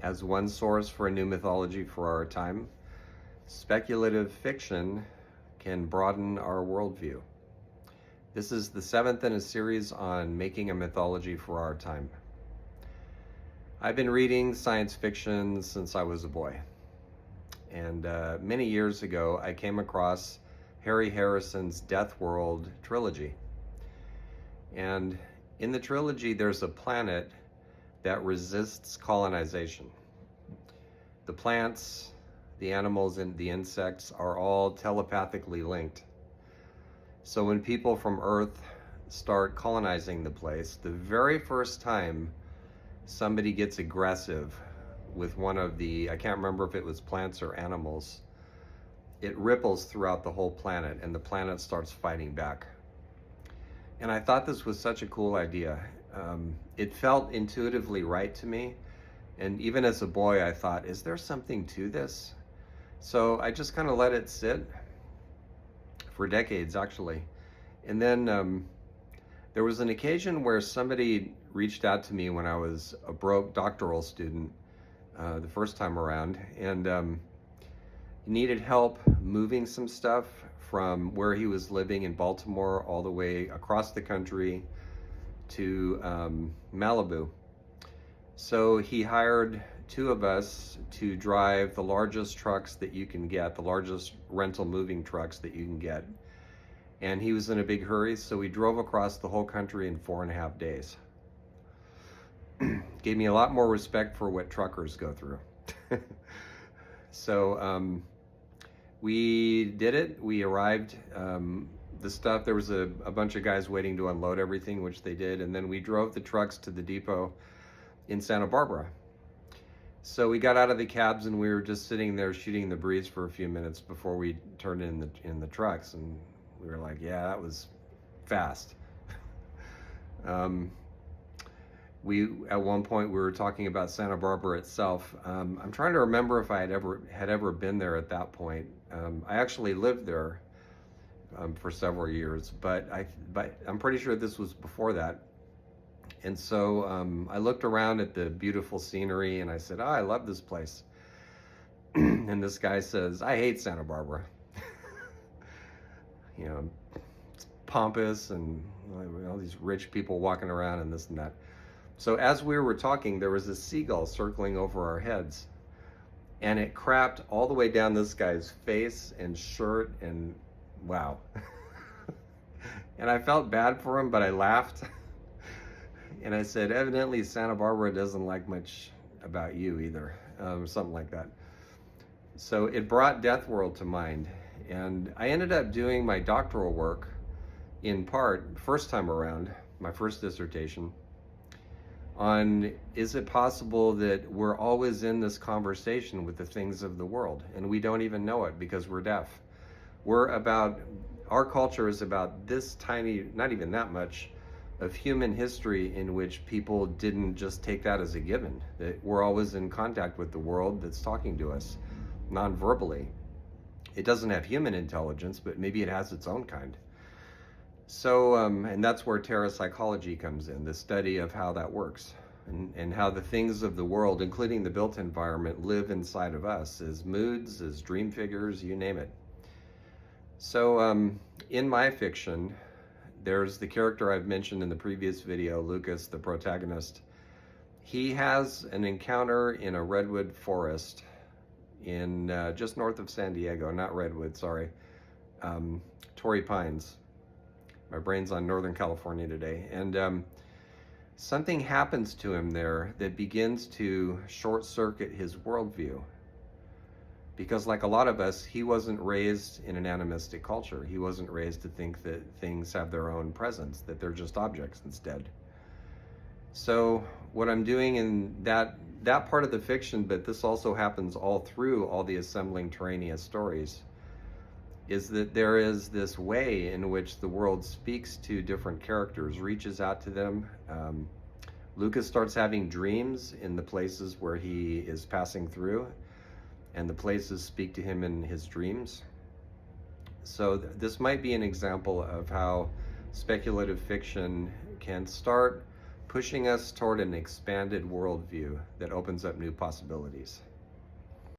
as one source for a new mythology for our time, speculative fiction can broaden our worldview. This is the 7th in a series on making a mythology for our time. I've been reading science fiction since I was a boy. And many years ago, I came across Harry Harrison's Death World trilogy. And in the trilogy, there's a planet that resists colonization. The plants, the animals, and the insects are all telepathically linked. So when people from Earth start colonizing the place, the very first time somebody gets aggressive with one of the, I can't remember if it was plants or animals, it ripples throughout the whole planet and the planet starts fighting back. And I thought this was such a cool idea. It felt intuitively right to me. And even as a boy, I thought, is there something to this? So I just kind of let it sit for decades, actually. And then there was an occasion where somebody reached out to me when I was a broke doctoral student the first time around, and needed help moving some stuff from where he was living in Baltimore all the way across the country to Malibu. So he hired 2 of us to drive the largest trucks that you can get, the largest rental moving trucks that you can get. And he was in a big hurry, so we drove across the whole country in 4.5 days. Gave me a lot more respect for what truckers go through. So we did it. We arrived. The stuff, there was a bunch of guys waiting to unload everything, which they did. And then we drove the trucks to the depot in Santa Barbara. So we got out of the cabs and we were just sitting there shooting the breeze for a few minutes before we turned in the trucks. And we were like, yeah, that was fast. At one point we were talking about Santa Barbara itself. I'm trying to remember if I had ever been there at that point. I actually lived there for several years, but I'm pretty sure this was before that. And so I looked around at the beautiful scenery and I said, I love this place. And this guy says, I hate Santa Barbara. You know, it's pompous and all these rich people walking around and this and that. So as we were talking, there was a seagull circling over our heads, and it crapped all the way down this guy's face and shirt, and wow. And I felt bad for him, but I laughed. And I said, evidently Santa Barbara doesn't like much about you either, something like that. So it brought Death World to mind. And I ended up doing my doctoral work in part, first time around, my first dissertation, on is it possible that we're always in this conversation with the things of the world and we don't even know it because we're deaf. Our culture is about this tiny, not even that much, of human history in which people didn't just take that as a given, that we're always in contact with the world that's talking to us non-verbally. It doesn't have human intelligence, but maybe it has its own kind. So, and that's where parapsychology comes in, the study of how that works and how the things of the world, including the built environment, live inside of us as moods, as dream figures, you name it. So in my fiction, there's the character I've mentioned in the previous video, Lucas, the protagonist. He has an encounter in a redwood forest in just north of San Diego, not Redwood, sorry, Torrey Pines. My brain's on Northern California today. And something happens to him there that begins to short circuit his worldview. Because like a lot of us, he wasn't raised in an animistic culture. He wasn't raised to think that things have their own presence, that they're just objects instead. So what I'm doing in that part of the fiction, but this also happens all through all the Assembling Terrania stories, is that there is this way in which the world speaks to different characters, reaches out to them. Lucas starts having dreams in the places where he is passing through, and the places speak to him in his dreams. So this might be an example of how speculative fiction can start pushing us toward an expanded worldview that opens up new possibilities.